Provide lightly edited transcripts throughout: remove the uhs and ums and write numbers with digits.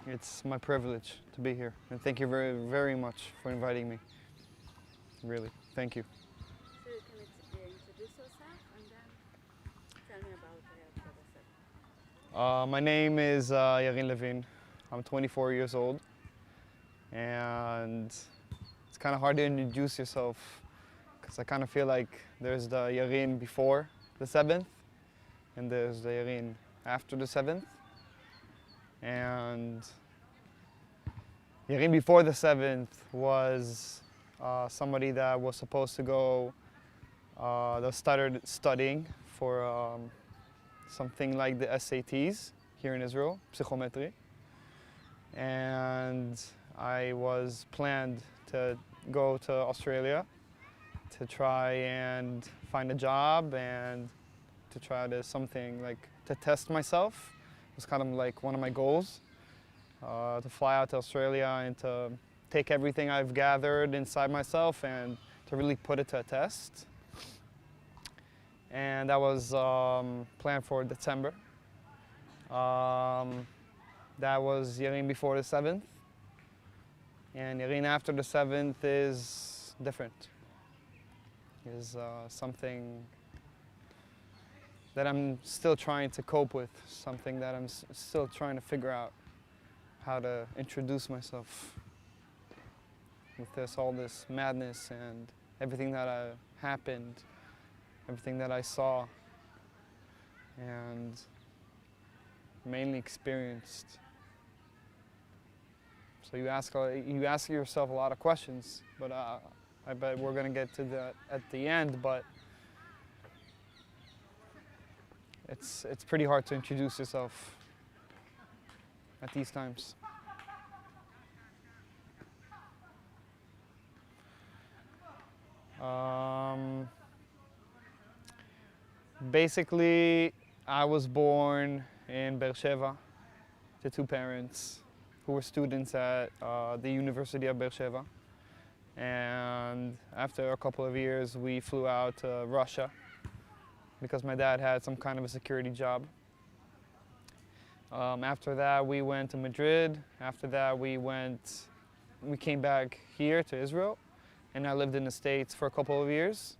It's my privilege to be here, and thank you very, very much for inviting me. Really, thank you. So you can introduce yourself and then tell me about October 7th. My name is Yarin Levin. I'm 24 years old, and it's kind of hard to introduce yourself because I kind of feel like there's the Yarin before the 7th, and there's the Yarin after the 7th. And Yarin before the 7th was somebody that was supposed to go, that started studying for something like the SATs here in Israel, psychometry. And I was planned to go to Australia to try and find a job and to try to something like to test myself. It was kind of like one of my goals, to fly out to Australia and to take everything I've gathered inside myself and to really put it to a test. And that was planned for December. That was Yarin before the 7th. And Yarin after the 7th is different. Is something that I'm still trying to cope with, something that I'm still trying to figure out how to introduce myself with all this madness and everything that happened, everything that I saw and mainly experienced. So you ask yourself a lot of questions, but I bet we're gonna get to that at the end. But it's pretty hard to introduce yourself at these times. Basically, I was born in Beersheba to two parents who were students at the University of Beersheba. And after a couple of years, we flew out to Russia because my dad had some kind of a security job. After that, we went to Madrid. After that, we came back here to Israel, and I lived in the States for a couple of years.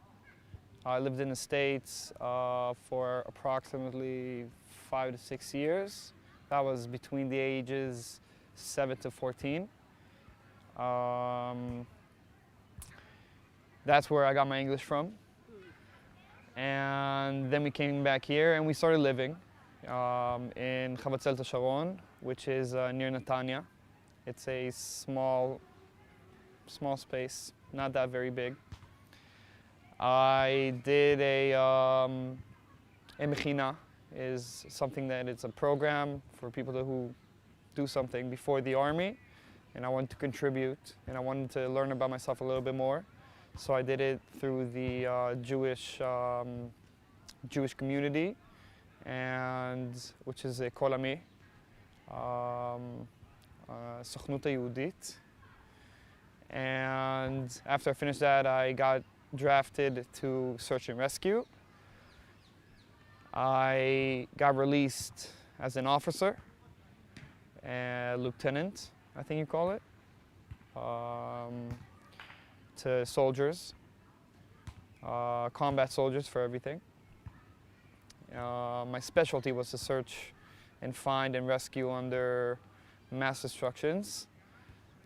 I lived in the States for approximately 5 to 6 years. That was between the ages 7 to 14. That's where I got my English from. And then we came back here and we started living in Chavatzel Sharon, which is near Netanya. It's a small space, not that very big. I did a mechina, is something that it's a program for people who do something before the army, and I wanted to contribute and I wanted to learn about myself a little bit more. So I did it through the Jewish community, and which is a Kolami, Sochnut Yehudit. And after I finished that, I got drafted to search and rescue. I got released as an officer, a lieutenant, I think you call it, to soldiers, combat soldiers for everything. My specialty was to search and find and rescue under mass destructions.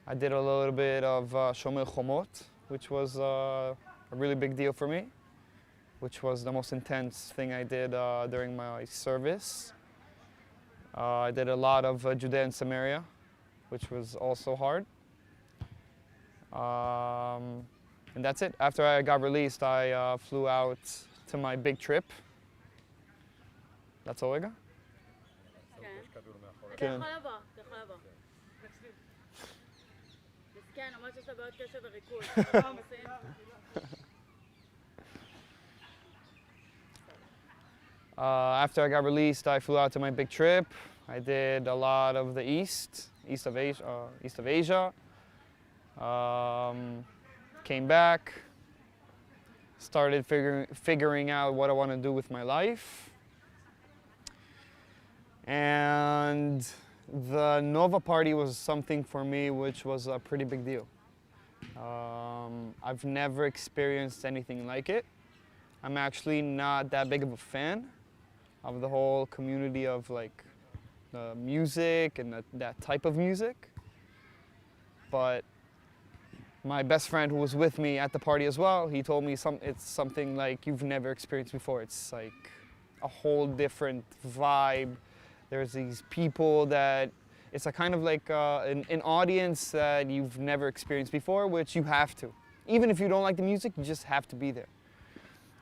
I did a little bit of Shomer Chomot, which was a really big deal for me, which was the most intense thing I did during my service. I did a lot of Judea and Samaria, which was also hard. And that's it. After I got released, I flew out to my big trip. that's all I got. אתה יכול לבוא, אתה יכול לבוא. מסכן, ממש יש לה בעיות קשב וריכוז. After I got released, I flew out to my big trip. I did a lot of the east of Asia. Came back, started figuring out what I want to do with my life. And the the Nova party was something for me which was a pretty big deal. I've never experienced anything like it. I'm actually not that big of a fan of the whole community of like the music and that type of music. But my best friend who was with me at the party as well, he told me it's something like you've never experienced before. It's like a whole different vibe. There's these people that, it's a kind of like an audience that you've never experienced before, which you have to. Even if you don't like the music, you just have to be there.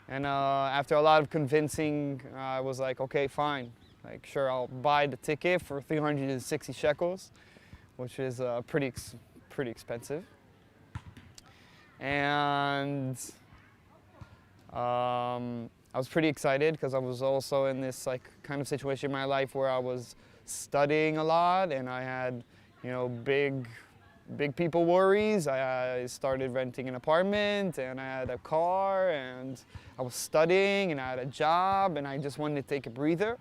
And after a lot of convincing, I was like, okay, fine. Like, sure, I'll buy the ticket for 360 shekels, which is pretty expensive. And I was pretty excited because I was also in this like kind of situation in my life where I was studying a lot and I had, you know, big people worries. I started renting an apartment and I had a car and I was studying and I had a job and I just wanted to take a breather.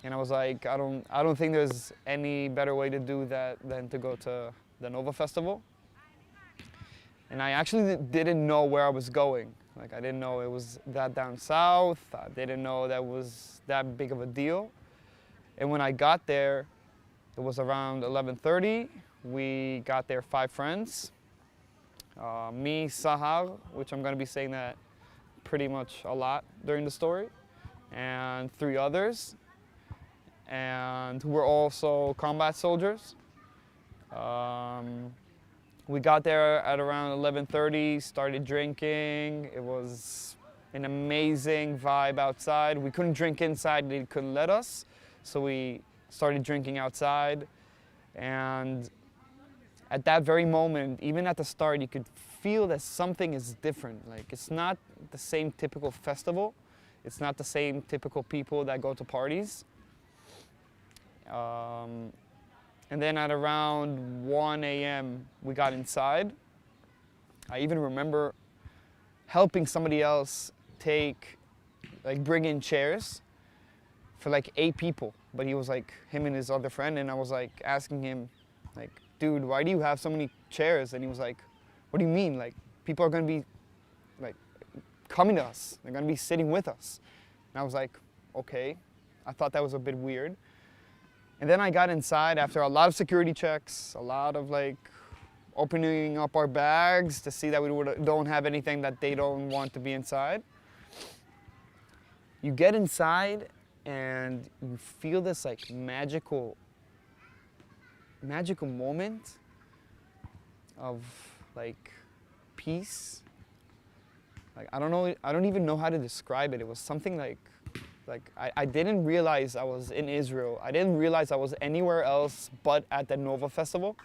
And I was like, I don't think there's any better way to do that than to go to the Nova Festival. And I actually didn't know where I was going. Like, I didn't know it was that down south. I didn't know that was that big of a deal. And when I got there, it was around 11:30. We got there 5 friends. Me, Sahar, which I'm going to be saying that pretty much a lot during the story, and 3 others, and who were also combat soldiers. We got there at around 11:30, started drinking. It was an amazing vibe outside. We couldn't drink inside, they couldn't let us. So we started drinking outside. And at that very moment, even at the start, you could feel that something is different. Like, it's not the same typical festival. It's not the same typical people that go to parties. And then at around 1 a.m., we got inside. I even remember helping somebody else bring in chairs for like 8 people. But he was like, him and his other friend, and I was like asking him, like, dude, why do you have so many chairs? And he was like, what do you mean? Like, people are gonna be like coming to us. They're gonna be sitting with us. And I was like, okay. I thought that was a bit weird. And then I got inside after a lot of security checks, a lot of like opening up our bags to see that we don't have anything that they don't want to be inside. You get inside and you feel this like magical moment of like peace. Like, I don't even know how to describe it. It was something like I didn't realize I was in Israel. I didn't realize I was anywhere else but at the Nova Festival.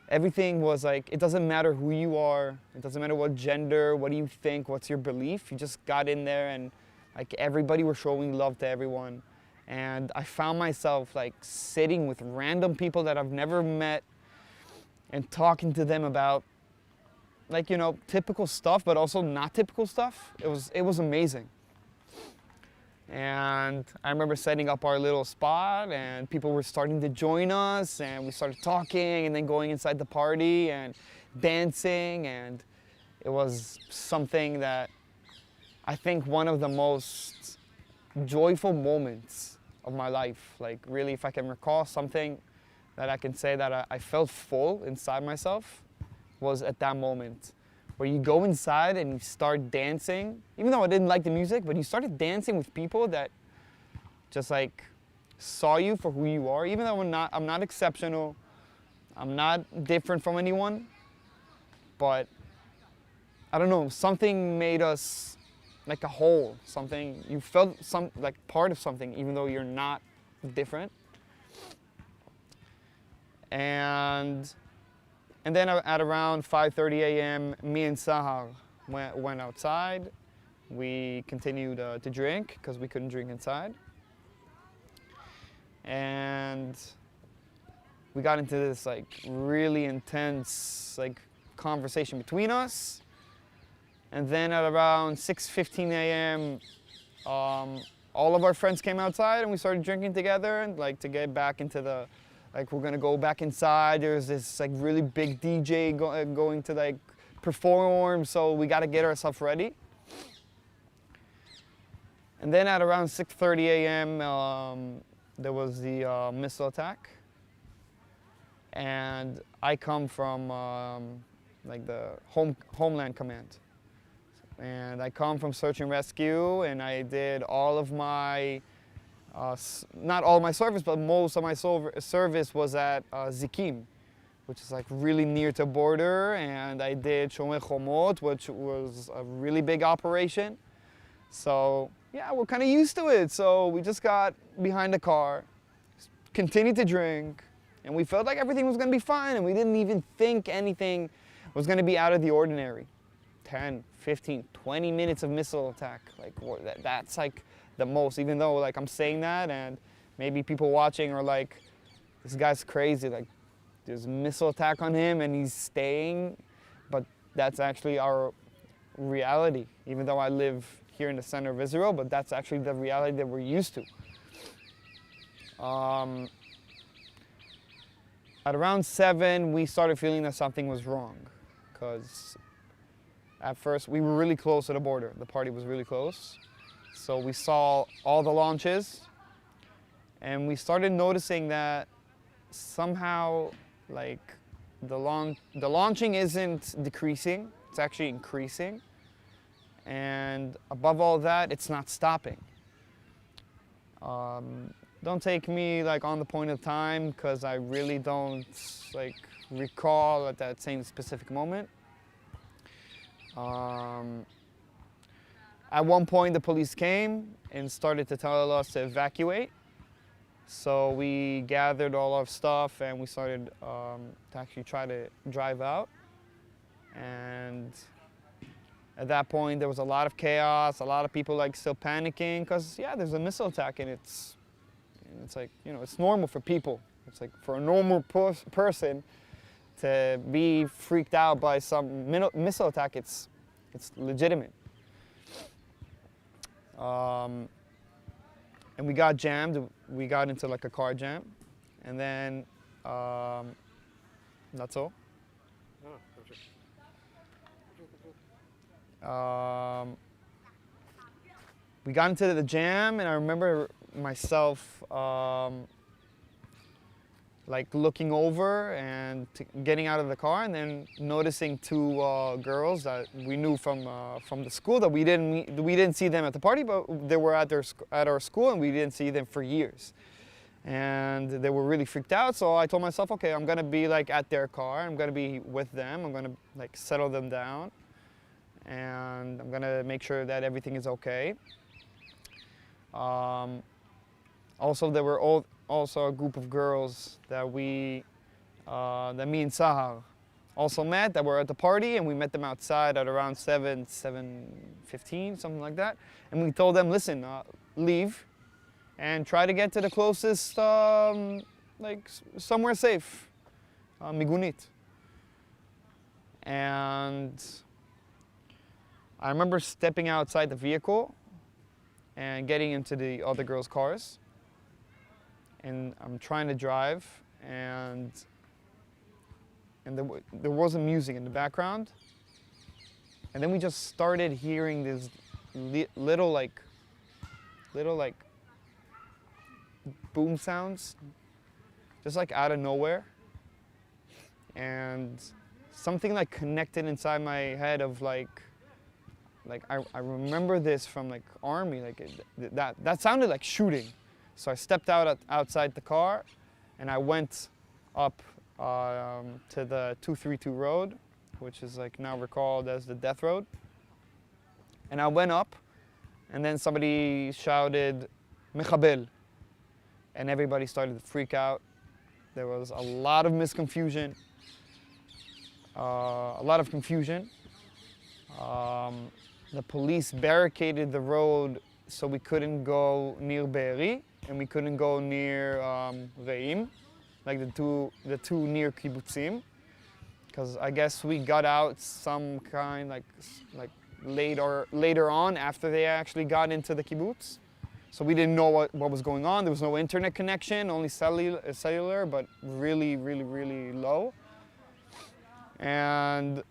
Everything was like, it doesn't matter who you are, it doesn't matter what gender, what do you think, what's your belief. You just got in there and like everybody was showing love to everyone. And I found myself like sitting with random people that I've never met and talking to them about like, you know, typical stuff, but also not typical stuff. It was amazing. And I remember setting up our little spot and people were starting to join us and we started talking and then going inside the party and dancing, and it was something that I think one of the most joyful moments of my life. Like, really, if I can recall something that I can say that I felt full inside myself, was at that moment. Where you go inside and you start dancing, even though I didn't like the music, but you started dancing with people that just like saw you for who you are. Even though I'm not exceptional, I'm not different from anyone, but I don't know, something made us like a whole. Something, you felt like part of something, even though you're not different. And then at around 5:30 a.m., me and Sahar went outside. We continued to drink because we couldn't drink inside. And we got into this like really intense like conversation between us. And then at around 6:15 a.m., all of our friends came outside and we started drinking together and like to get back into the, like we're gonna go back inside. There's this like really big DJ going to like perform, so we got to get ourselves ready. And then at around 6:30 a.m. There was the missile attack, and I come from like the Homeland Command, and I come from search and rescue, and I did all of my not all of my service, but most of my service was at Zikim, which is like really near to border, and I did Shomer Chomot, which was a really big operation. So yeah, we're kind of used to it. So we just got behind the car, continued to drink, and we felt like everything was going to be fine, and we didn't even think anything was going to be out of the ordinary. 10, 15, 20 minutes of missile attack, like that's like the most, even though like I'm saying that and maybe people watching are like, this guy's crazy, like there's a missile attack on him and he's staying, but that's actually our reality, even though I live here in the center of Israel, but that's actually the reality that we're used to. At around 7, we started feeling that something was wrong, because at first we were really close to the border. The party was really close. So we saw all the launches, and we started noticing that somehow like the launching isn't decreasing, it's actually increasing. And above all that, it's not stopping. Don't take me like on the point of time, because I really don't like recall at that same specific moment. At one point, the police came and started to tell us to evacuate. So we gathered all our stuff and we started to actually try to drive out. And at that point, there was a lot of chaos, a lot of people like still panicking, because yeah, there's a missile attack, and it's like, you know, it's normal for people. It's like for a normal person to be freaked out by some missile attack, it's legitimate. And we got jammed. We got into like a car jam, and then that's all. We got into the jam, and I remember myself like looking over and getting out of the car, and then noticing two girls that we knew from the school that we didn't see them at the party, but they were at our school, and we didn't see them for years. And they were really freaked out, so I told myself, okay, I'm gonna be like at their car, I'm gonna be with them, I'm gonna like settle them down, and I'm gonna make sure that everything is okay. Also, there were also a group of girls that me and Sahar also met, that were at the party, and we met them outside at around 7:15, something like that. And we told them, listen, leave and try to get to the closest, like somewhere safe, migunit. And I remember stepping outside the vehicle and getting into the other girls' cars. And I'm trying to drive, and there wasn't music in the background. And then we just started hearing this little like boom sounds, just like out of nowhere. And something like connected inside my head of like I remember this from like army, like that sounded like shooting. So I stepped outside the car, and I went up to the 232 road, which is like now recalled as the Death Road. And I went up, and then somebody shouted, "Mechabel," and everybody started to freak out. There was a lot of confusion. The police barricaded the road so we couldn't go near Be'eri, and we couldn't go near Re'im, like the two near kibbutzim, because I guess we got out some kind like later on after they actually got into the kibbutz. So we didn't know what was going on. There was no internet connection, only cellular, but really, really, really low. And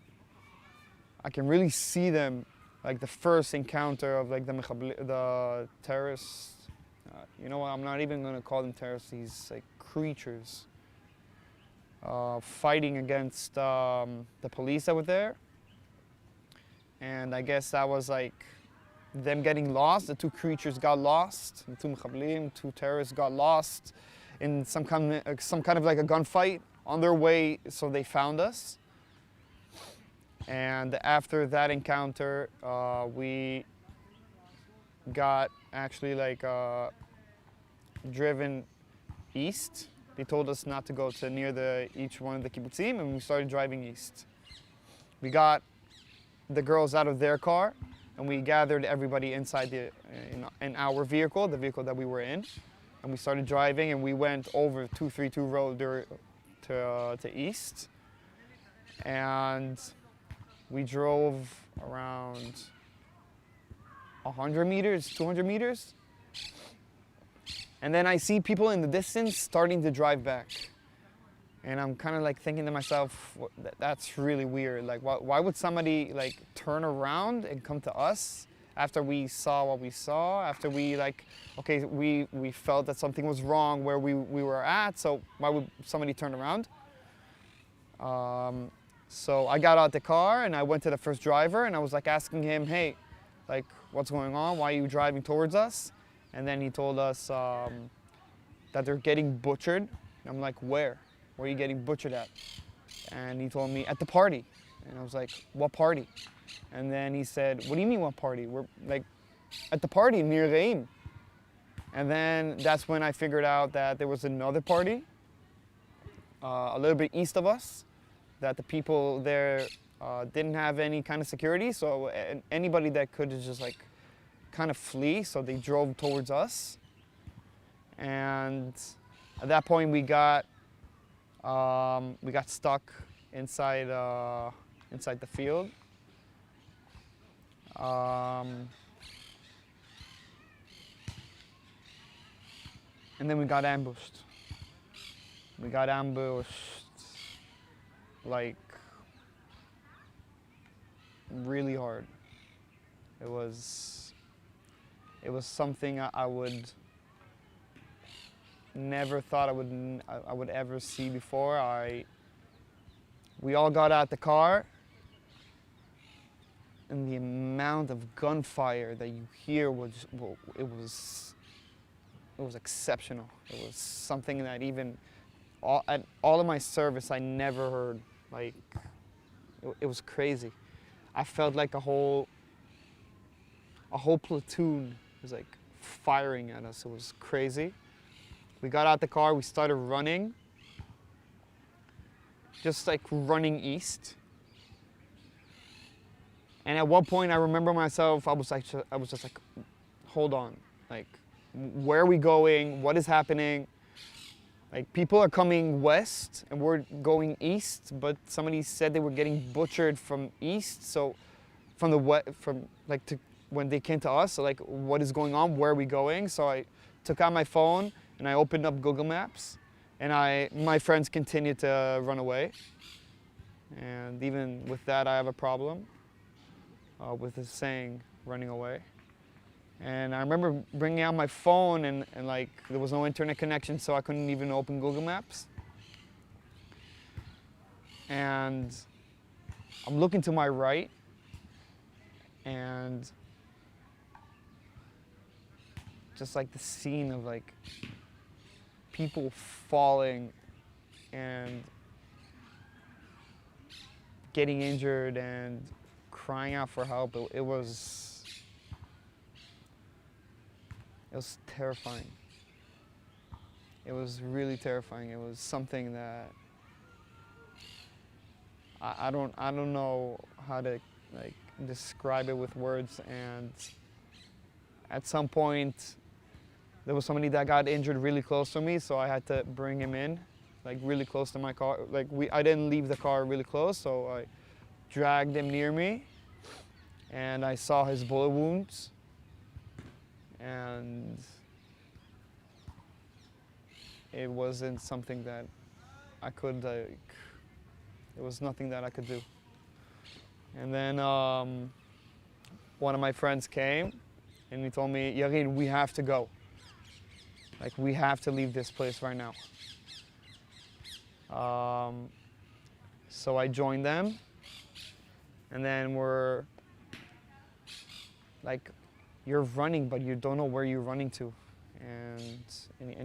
I can really see them, like the first encounter of like the terrorists. You know what? I'm not even gonna call them terrorists. These like creatures fighting against the police that were there. And I guess that was like them getting lost. The two creatures got lost. The two mechablim, two terrorists got lost in some kind of like a gunfight on their way. So they found us. And after that encounter, we got actually like driven east. They told us not to go to near each one of the kibbutzim, and we started driving east. We got the girls out of their car, and we gathered everybody inside in our vehicle, the vehicle that we were in, and we started driving, and we went over 232 road to east, and we drove around 100 meters, 200 meters, and then I see people in the distance starting to drive back. And I'm kind of like thinking to myself, that's really weird. Like, why would somebody like turn around and come to us after we saw what we saw? After we like, okay, we felt that something was wrong where we were at. So why would somebody turn around? So I got out the car and I went to the first driver and I was like asking him, hey, like what's going on? Why are you driving towards us? And then he told us that they're getting butchered. And I'm like, where? Where are you getting butchered at? And he told me, at the party. And I was like, what party? And then he said, what do you mean what party? We're like at the party near Reim. And then that's when I figured out that there was another party a little bit east of us, that the people there didn't have any kind of security. So anybody that could just like kind of flee. So they drove towards us. And at that point we got stuck inside the field. And then we got ambushed. We got ambushed like really hard. It was something I would never thought I would ever see before. We all got out the car, and the amount of gunfire that you hear was exceptional. It was something that even at all of my service I never heard. Like it was crazy. I felt like a whole platoon was like firing at us. It was crazy. We got out the car, we started running, just like running east. And at one point I remember myself, I was just like, hold on, like, where are we going? What is happening? Like, people are coming west and we're going east, but somebody said they were getting butchered from east. So from when they came to us, so like, what is going on? Where are we going? So I took out my phone and I opened up Google Maps, and my friends continued to run away. And even with that, I have a problem with the saying, running away. And I remember bringing out my phone and like there was no internet connection, so I couldn't even open Google Maps. And I'm looking to my right, and just like the scene of like people falling and getting injured and crying out for help. It was terrifying. It was really terrifying. It was something that I don't know how to like describe it with words. And at some point there was somebody that got injured really close to me, so I had to bring him in, like really close to my car. Like I didn't leave the car really close, so I dragged him near me, and I saw his bullet wounds. And it wasn't something that I could like. It was nothing that I could do. And then one of my friends came, and he told me, Yarin, we have to go. Like, we have to leave this place right now. So I joined them, and then we're like, you're running, but you don't know where you're running to, and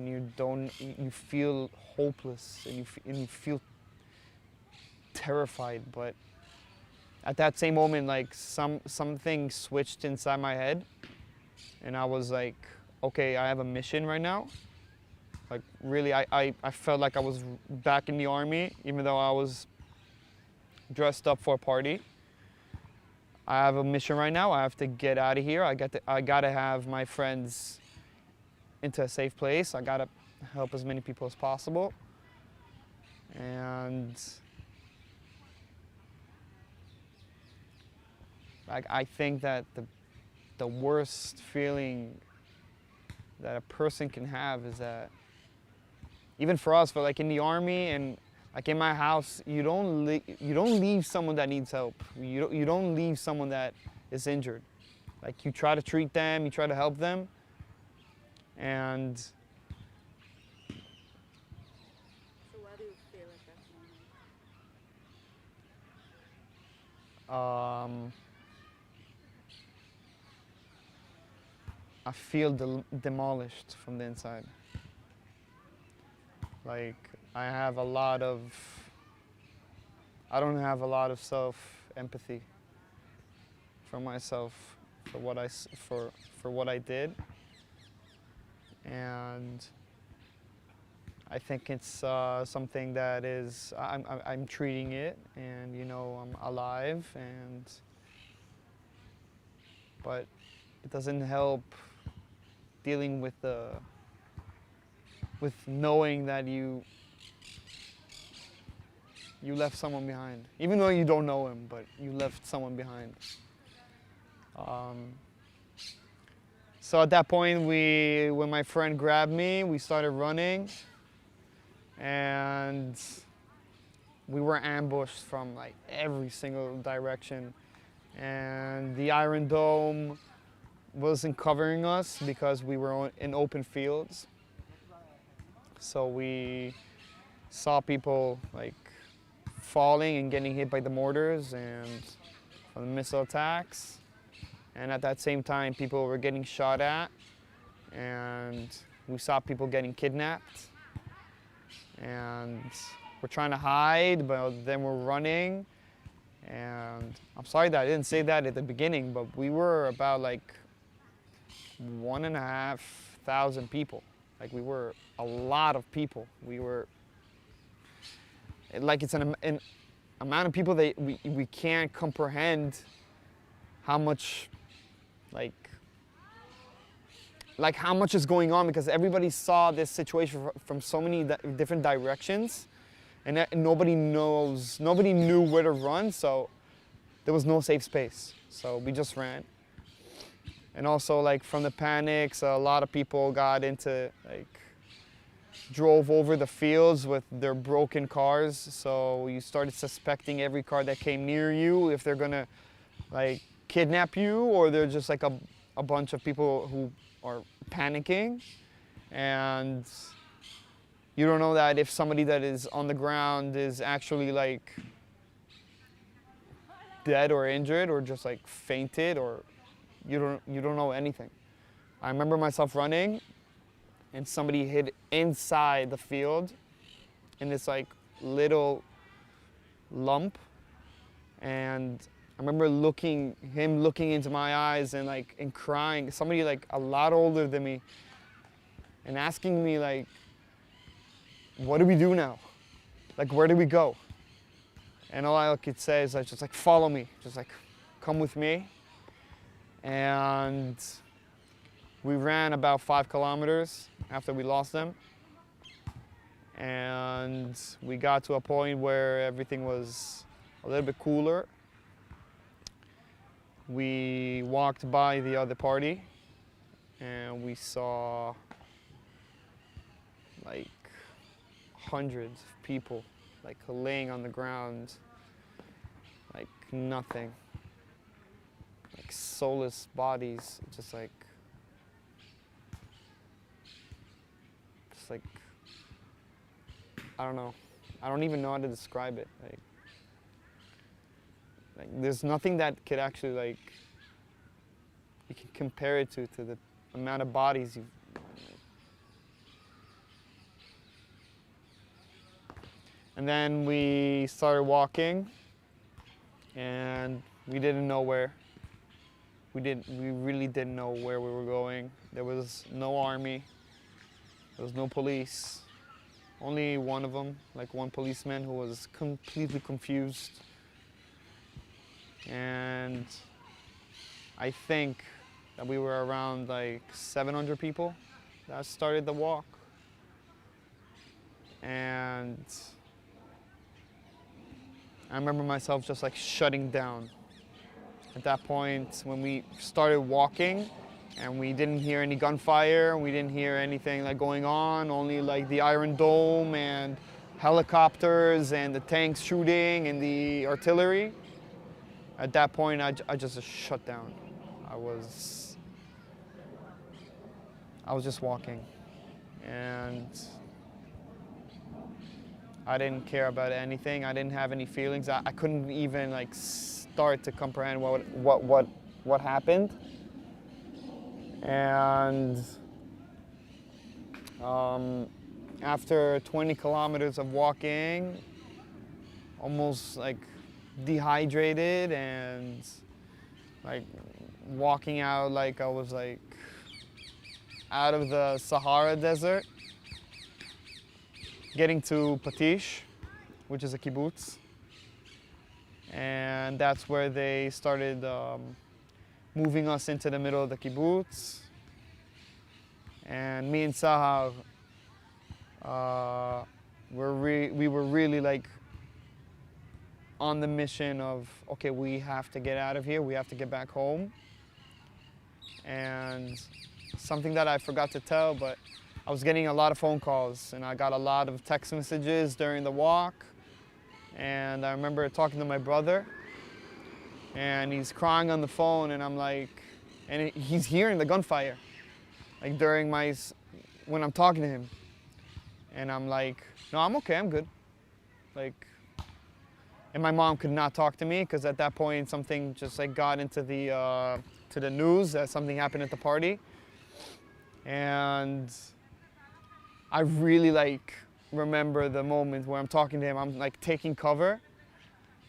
you feel hopeless, and you feel terrified. But at that same moment, like something switched inside my head, and I was like, okay, I have a mission right now. Like really, I felt like I was back in the army, even though I was dressed up for a party. I have a mission right now. I have to get out of here. I gotta have my friends into a safe place. I gotta help as many people as possible. And like, I think that the worst feeling that a person can have is that, even for us, for like in the army and like in my house, you don't leave someone that needs help. You don't leave someone that is injured. Like, you try to treat them, you try to help them, and So what do you feel at that moment? I feel demolished from the inside. Like, I don't have a lot of self-empathy for myself, for what I did, and I think it's something that is I'm treating it, and I'm alive, but it doesn't help dealing with knowing that you left someone behind, even though you don't know him, but you left someone behind. So at that point, when my friend grabbed me, we started running, and we were ambushed from like every single direction, and the Iron Dome wasn't covering us because we were in open fields. So we saw people like falling and getting hit by the mortars and from the missile attacks. And at that same time, people were getting shot at, and we saw people getting kidnapped. And we're trying to hide, but then we're running. And I'm sorry that I didn't say that at the beginning, but we were about like 1,500 people. Like, we were a lot of people. We were, like, it's an amount of people that we can't comprehend how much, like how much is going on, because everybody saw this situation from so many different directions, and nobody knew where to run, so there was no safe space. So we just ran. And also, like, from the panics, a lot of people drove over the fields with their broken cars. So you started suspecting every car that came near you if they're gonna like kidnap you, or they're just like a bunch of people who are panicking. And you don't know that if somebody that is on the ground is actually like dead or injured or just like fainted, or you don't know anything. I remember myself running, and somebody hid inside the field in this like little lump, and I remember him looking into my eyes and crying. Somebody like a lot older than me, and asking me like, "What do we do now? Like, where do we go?" And all I could say is just like, "Follow me, just like come with me." And we ran about 5 kilometers after we lost them. And we got to a point where everything was a little bit cooler. We walked by the other party, and we saw like hundreds of people like laying on the ground, like nothing, like soulless bodies, just like I don't know. I don't even know how to describe it. Like there's nothing that could actually like you can compare it to the amount of bodies you. And then we started walking, and we didn't know where. We really didn't know where we were going. There was no army. There was no police. Only one of them, like one policeman who was completely confused. And I think that we were around like 700 people that started the walk. And I remember myself just like shutting down. At that point, when we started walking, and we didn't hear any gunfire, we didn't hear anything like going on, only like the Iron Dome and helicopters and the tanks shooting and the artillery. At that point, I just shut down. I was just walking, and I didn't care about anything. I didn't have any feelings. I couldn't even like start to comprehend what happened. And after 20 kilometers of walking, almost like dehydrated and like walking out like I was like out of the Sahara Desert, getting to Patish, which is a kibbutz. And that's where they started moving us into the middle of the kibbutz. And me and Sahar, we were really like on the mission of, okay, we have to get out of here, we have to get back home. And something that I forgot to tell, but I was getting a lot of phone calls, and I got a lot of text messages during the walk. And I remember talking to my brother, and he's crying on the phone, and I'm like, and he's hearing the gunfire, like when I'm talking to him. And I'm like, no, I'm okay, I'm good. Like, and my mom could not talk to me, because at that point something just like got into the news that something happened at the party. And I really like remember the moment where I'm talking to him, I'm like taking cover,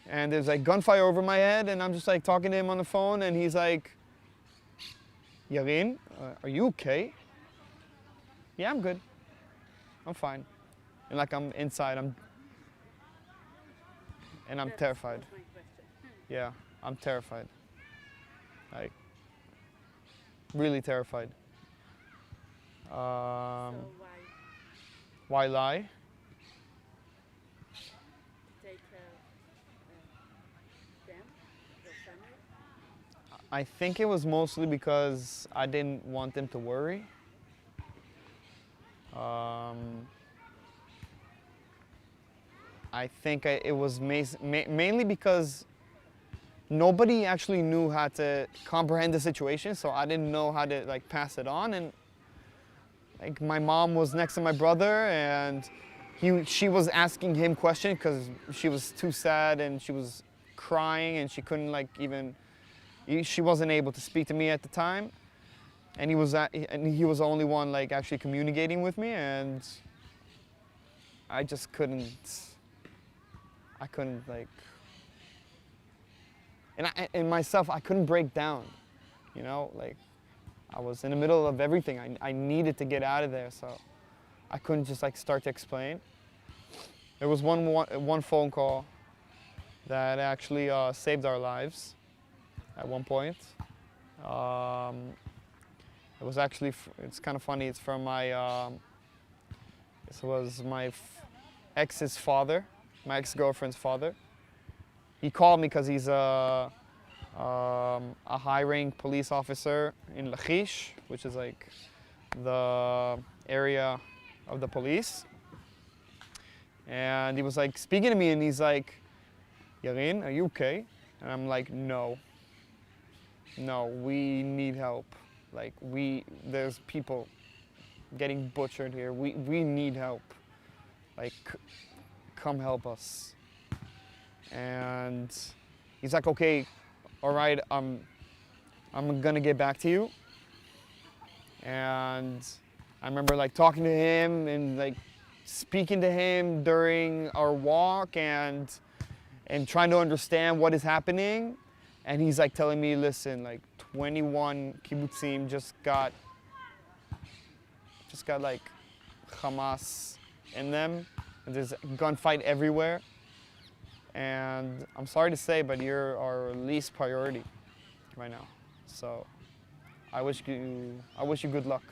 and there's like gunfire over my head, and I'm just like talking to him on the phone, and he's like, Yarin, are you okay? Yeah, I'm good. I'm fine. And like I'm inside, I'm terrified. That's my question. Yeah, I'm terrified. Like, really terrified. So why Why lie? take care of them, your family? I think it was mostly because I didn't want them to worry. I think it was mainly because nobody actually knew how to comprehend the situation, so I didn't know how to like pass it on. And like my mom was next to my brother, and she was asking him questions because she was too sad, and she was crying, and she couldn't like even, she wasn't able to speak to me at the time. And he was the only one like actually communicating with me, and I just couldn't like, and myself, I couldn't break down, you know, like I was in the middle of everything. I needed to get out of there, so I couldn't just like start to explain. There was one phone call that actually saved our lives at one point. It was actually, it's kind of funny, it's from this was my ex's father, my ex-girlfriend's father. He called me because he's a high-rank police officer in Lachish, which is like the area of the police. And he was like speaking to me, and he's like, Yarin, are you okay? And I'm like, no, we need help. Like, there's people getting butchered here. We need help. Like, come help us. And he's like, okay, all right, I'm gonna get back to you. And I remember like talking to him and like speaking to him during our walk and trying to understand what is happening. And he's like telling me, listen, like 21 kibbutzim just got like Hamas in them. And there's a gunfight everywhere. And I'm sorry to say, but you're our least priority right now. So I wish you good luck.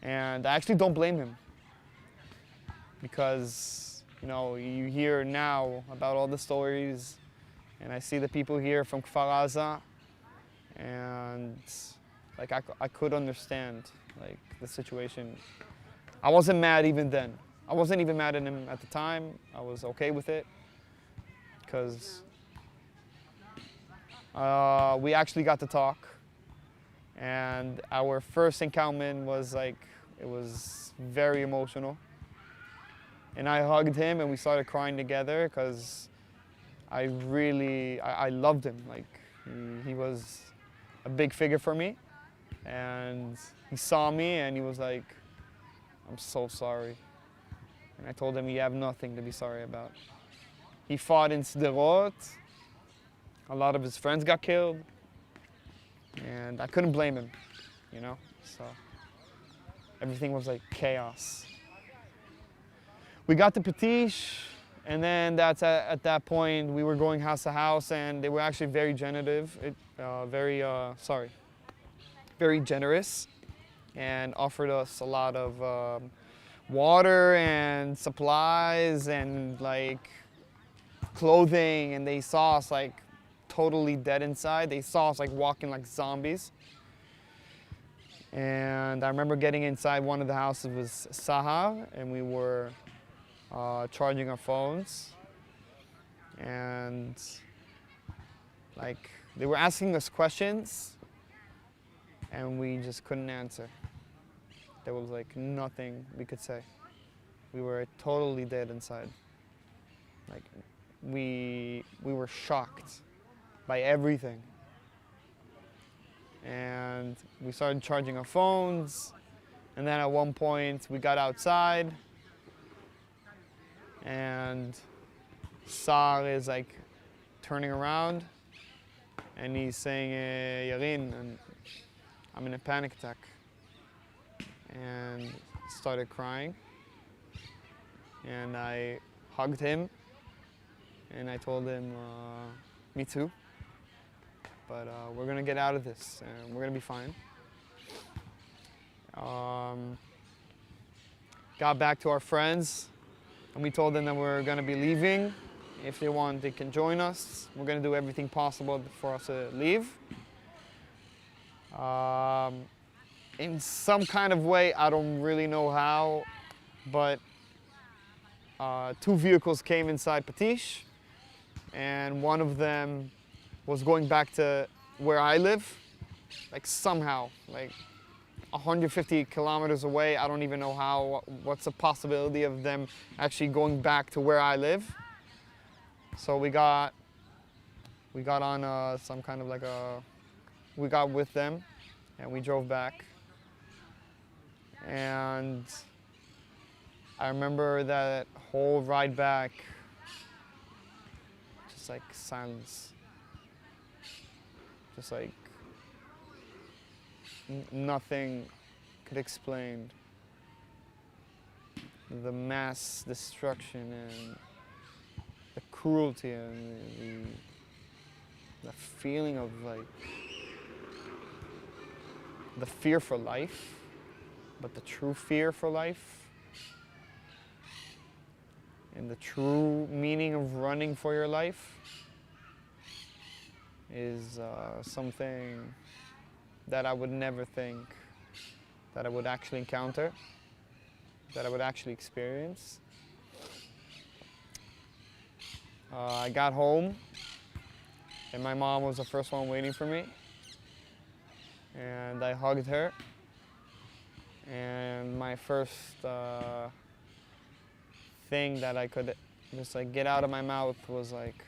And I actually don't blame him, because you know, you hear now about all the stories, and I see the people here from Kfar Aza, and like I could understand like the situation. I wasn't mad even then. I wasn't even mad at him at the time. I was okay with it, because we actually got to talk, and our first encounter was like, it was very emotional. And I hugged him and we started crying together, because I loved him. Like, he was a big figure for me. And he saw me and he was like, I'm so sorry. And I told him, you have nothing to be sorry about. He fought in Sderot. A lot of his friends got killed. And I couldn't blame him, you know? So everything was like chaos. We got to Petish, and then at that point we were going house to house, and they were actually very very generous, and offered us a lot of water and supplies and like clothing. And they saw us like totally dead inside. They saw us like walking like zombies. And I remember getting inside one of the houses was Sahar, and we were charging our phones, and like they were asking us questions and we just couldn't answer. There was like nothing we could say. We were totally dead inside. Like we were shocked by everything. And we started charging our phones, and then at one point we got outside, and Sar is like turning around and he's saying, Yarin, and I'm in a panic attack. And started crying. And I hugged him and I told him, me too. But we're gonna get out of this and we're gonna be fine. Got back to our friends, and we told them that we're going to be leaving. If they want, they can join us. We're going to do everything possible for us to leave. In some kind of way, I don't really know how, but 2 vehicles came inside Petish, and one of them was going back to where I live, like somehow, like 150 kilometers away. I don't even know how. What's the possibility of them actually going back to where I live? So we got on some kind of like we got with them, and we drove back. And I remember that whole ride back, just like silence, just like nothing could explain the mass destruction and the cruelty and the feeling of like the fear for life, but the true fear for life and the true meaning of running for your life is something that I would never think that I would actually encounter, that I would actually experience. I got home, and my mom was the first one waiting for me. And I hugged her. And my first thing that I could just like get out of my mouth was like,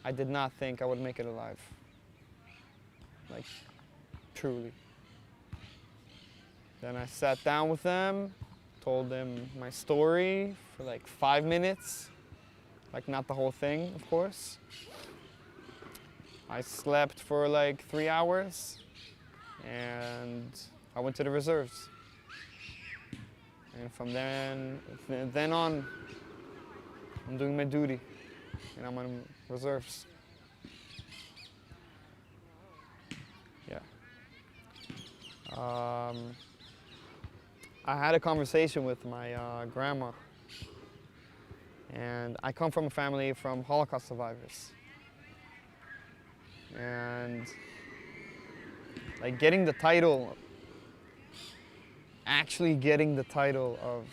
I did not think I would make it alive. Like, truly. Then I sat down with them, told them my story for like 5 minutes. Like, not the whole thing, of course. I slept for like 3 hours, and I went to the reserves. And from then on, I'm doing my duty, and I'm on reserves. Yeah. I had a conversation with my grandma, and I come from a family from Holocaust survivors. And like getting the title, actually getting the title of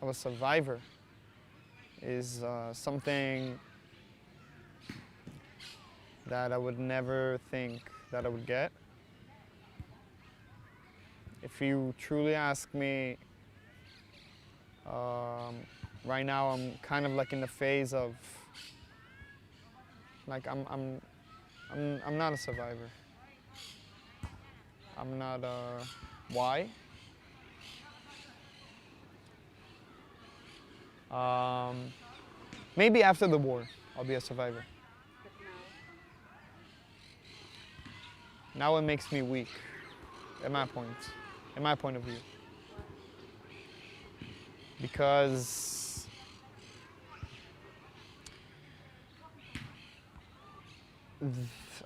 a survivor is something that I would never think that I would get. If you truly ask me, right now I'm kind of like in the phase of like I'm not a survivor. I'm not why? Maybe after the war I'll be a survivor. But Now it makes me weak, in my point of view. Because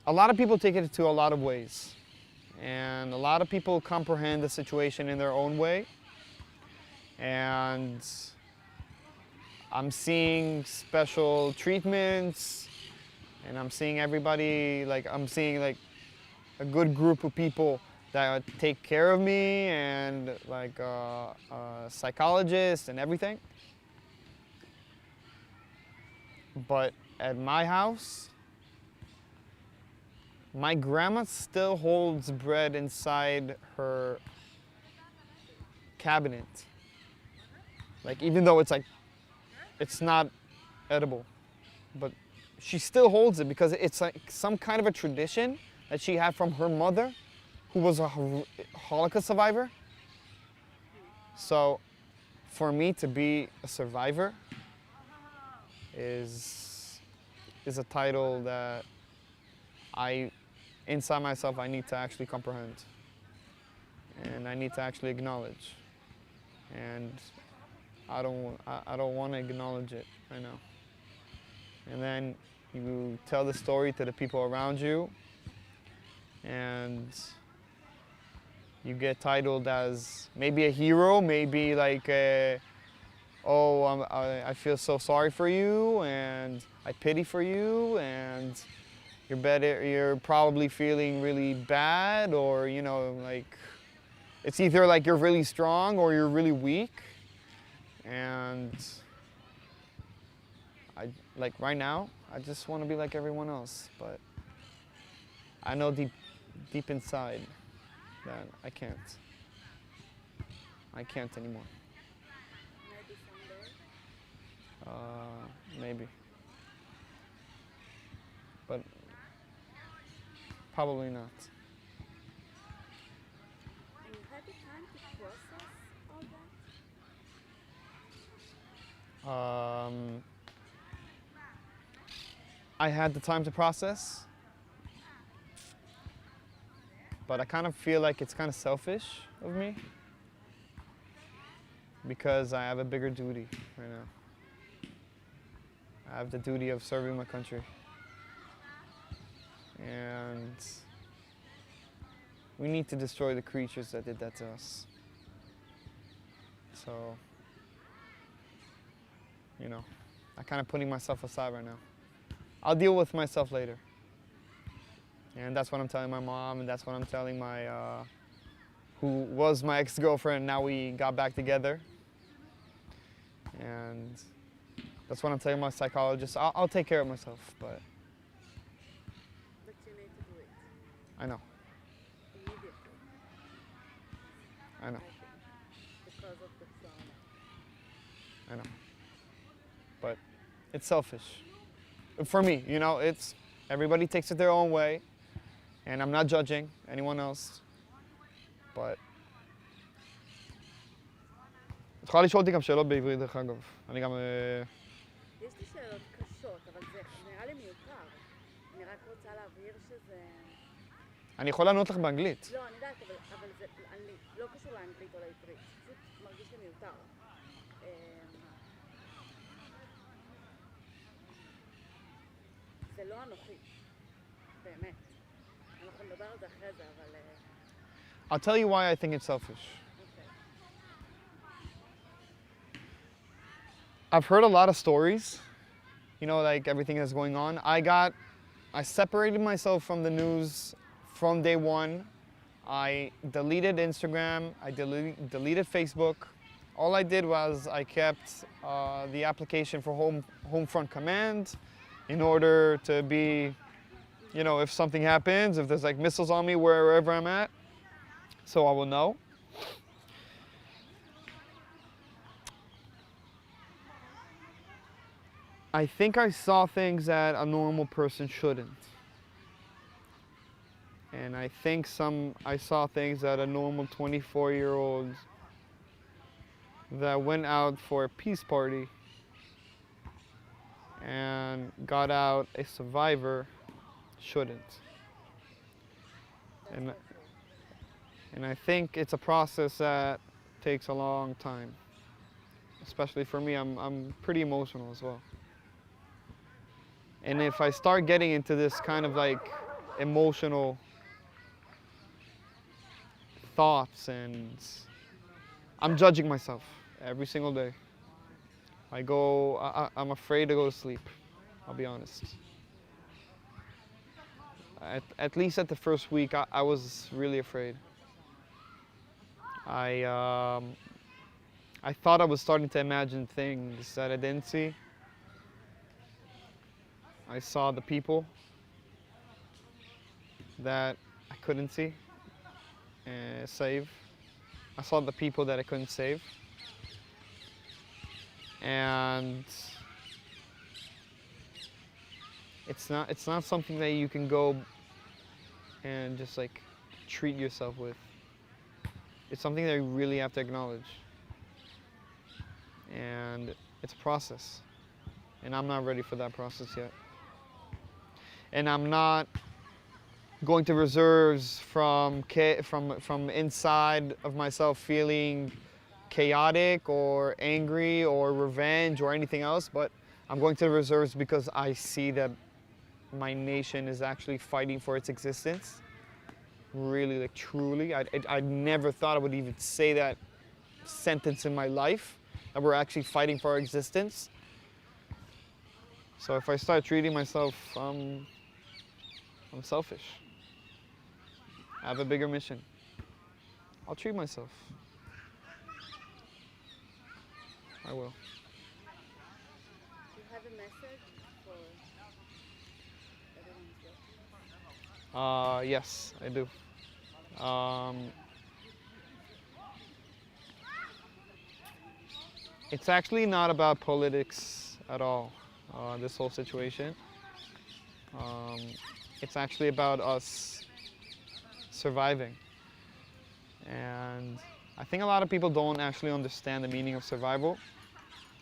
a lot of people take it to a lot of ways. And a lot of people comprehend the situation in their own way. And I'm seeing special treatments, and I'm seeing everybody, like I'm seeing like a good group of people that take care of me, and like psychologists and everything. But at my house, my grandma still holds bread inside her cabinet. Like, even though it's not edible, but she still holds it because it's like some kind of a tradition that she had from her mother, who was a Holocaust survivor. So for me to be a survivor is a title that inside myself, I need to actually comprehend. And I need to actually acknowledge. And I don't want to acknowledge it right now. And then you tell the story to the people around you, and you get titled as maybe a hero, maybe like I feel so sorry for you, and I pity for you, and you're probably feeling really bad, or like it's either like you're really strong or you're really weak. And like right now, I just want to be like everyone else, but I know deep inside that I can't anymore. maybe someday. Maybe, but probably not. And you had the time to process all that? I had the time to process, but I kind of feel like it's kind of selfish of me because I have a bigger duty right now. I have the duty of serving my country. And we need to destroy the creatures that did that to us. So, I'm kind of putting myself aside right now. I'll deal with myself later. And that's what I'm telling my mom, and that's what I'm telling my, who was my ex-girlfriend, now we got back together. And That's what I'm telling my psychologist. I'll take care of myself, but But you need to do it I know, immediately, I know, I think, because of the trauma. I know. But it's selfish. For me, you know, it's everybody takes it their own way, and I'm not judging anyone else, but את יכולה לשאול אותי גם שאלות בעברית דרך אגב. אני גם... יש לי שאלות קשות, אבל זה נראה לי מיותר. אני רק רוצה להבהיר שזה... אני יכול לענות לך באנגלית. לא, אני יודעת, אבל זה לא קשור לאנגלית או לעברית. פשוט מרגיש לי מיותר. זה לא אנוכי, באמת. אנחנו נדבר על זה אחרי זה, אבל... I'll tell you why I think it's selfish. אוקיי. I've heard a lot of stories, you know, like everything that's going on. I separated myself from the news from day one. I deleted Instagram, I deleted Facebook. All I did was I kept the application for home front command in order to be, you know, if something happens, if there's like missiles on me wherever I'm at, so I will know. I think I saw things that a normal person shouldn't. And I think I saw things that a normal 24-year-old that went out for a peace party and got out a survivor shouldn't. That's And, so true. and I think it's a process that takes a long time. Especially for me, I'm pretty emotional as well. And if I start getting into this kind of like emotional thoughts, and I'm judging myself every single day. I'm afraid to go to sleep, I'll be honest. At least at the first week, I was really afraid. I thought I was starting to imagine things that I didn't see. I saw the people that I couldn't see and save. I saw the people that I couldn't save. And it's not something that you can go and just like treat yourself with. It's something that you really have to acknowledge. And it's a process. And I'm not ready for that process yet. And I'm not going to reserves from inside of myself feeling chaotic or angry or revenge or anything else, but I'm going to the reserves because I see that my nation is actually fighting for its existence. Really, like truly. I never thought I would even say that sentence in my life, that we're actually fighting for our existence. So if I start treating myself, I'm selfish. I have a bigger mission. I'll treat myself. I will. Do you have a message for everyone who's watching? Yes, I do. It's actually not about politics at all, this whole situation. It's actually about us surviving. And I think a lot of people don't actually understand the meaning of survival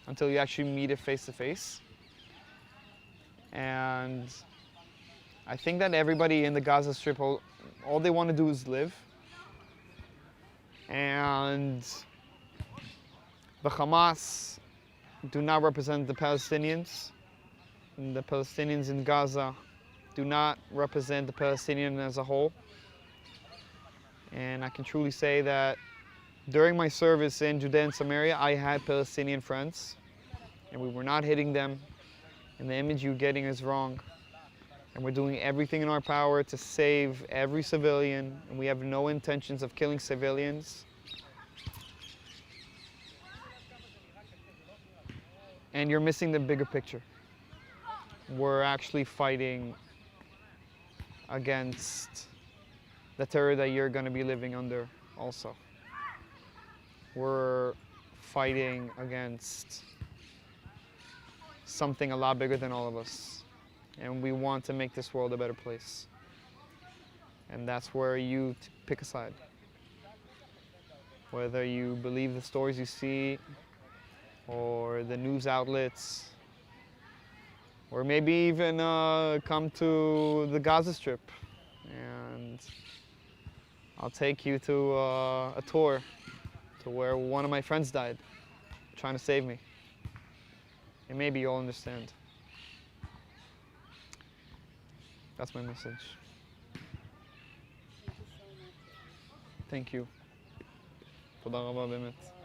until you actually meet it face to face. And I think that everybody in the Gaza Strip, all they want to do is live. And the Hamas do not represent the Palestinians. And the Palestinians in Gaza do not represent the Palestinian as a whole. And I can truly say that during my service in Judea and Samaria, I had Palestinian friends, and we were not hitting them, and the image you're getting is wrong. And we're doing everything in our power to save every civilian, and we have no intentions of killing civilians. and you're missing the bigger picture. We're actually fighting against the terror that you're going to be living under also. We're fighting against something a lot bigger than all of us. And we want to make this world a better place. And that's where you pick a side. Whether you believe the stories you see, or the news outlets, or maybe even come to the Gaza Strip. And I'll take you to a tour to where one of my friends died, trying to save me. And maybe you'll understand. That's my message. Thank you so much. Thank you. תודה רבה באמת.